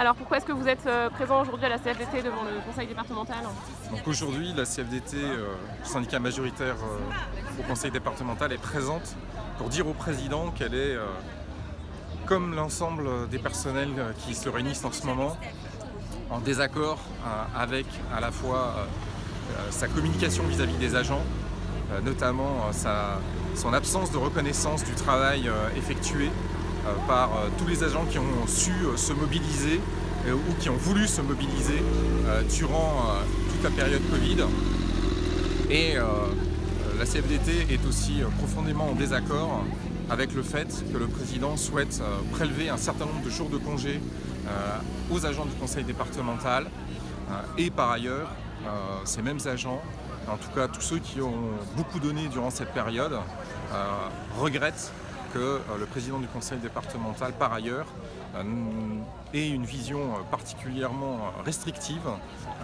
Alors pourquoi est-ce que vous êtes présent aujourd'hui à la CFDT devant le conseil départemental? Donc aujourd'hui, la CFDT, syndicat majoritaire au conseil départemental, est présente pour dire au président qu'elle est, comme l'ensemble des personnels qui se réunissent en ce moment, en désaccord avec à la fois sa communication vis-à-vis des agents, notamment son absence de reconnaissance du travail effectué par tous les agents qui ont su se mobiliser ou qui ont voulu se mobiliser durant toute la période Covid. Et la CFDT est aussi profondément en désaccord avec le fait que le président souhaite prélever un certain nombre de jours de congé aux agents du conseil départemental et par ailleurs ces mêmes agents, en tout cas tous ceux qui ont beaucoup donné durant cette période, regrettent que le président du conseil départemental par ailleurs ait une vision particulièrement restrictive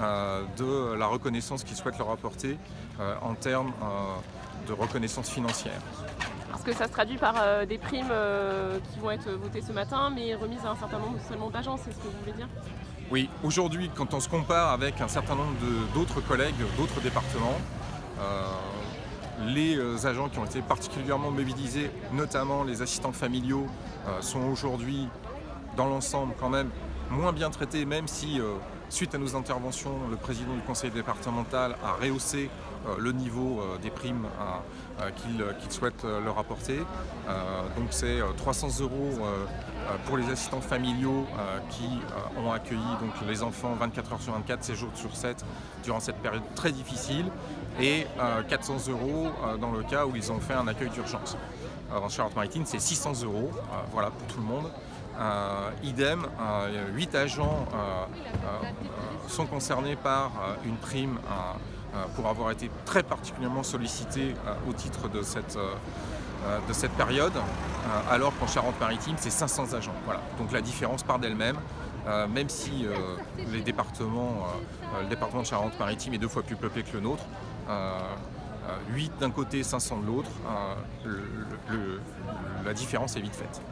de la reconnaissance qu'il souhaite leur apporter en termes de reconnaissance financière. Parce que ça se traduit par des primes qui vont être votées ce matin, mais remises à un certain nombre seulement d'agents, c'est ce que vous voulez dire? Oui, aujourd'hui, quand on se compare avec un certain nombre d'autres collègues, d'autres départements, les agents qui ont été particulièrement mobilisés, notamment les assistants familiaux, sont aujourd'hui, dans l'ensemble, quand même moins bien traités, même si, suite à nos interventions, le président du conseil départemental a rehaussé le niveau des primes qu'il souhaite leur apporter. Donc c'est 300 € pour les assistants familiaux qui ont accueilli donc, les enfants 24 heures sur 24, 7 jours sur 7 durant cette période très difficile, et 400 € dans le cas où ils ont fait un accueil d'urgence. En Charente-Maritime, c'est 600 €, voilà, pour tout le monde. Idem, 8 agents sont concernés par une prime pour avoir été très particulièrement sollicités au titre de cette période, alors qu'en Charente-Maritime, c'est 500 agents. Voilà. Donc la différence part d'elle-même, même si le département de Charente-Maritime est 2 fois plus peuplé que le nôtre. 8 d'un côté, 500 de l'autre, la différence est vite faite.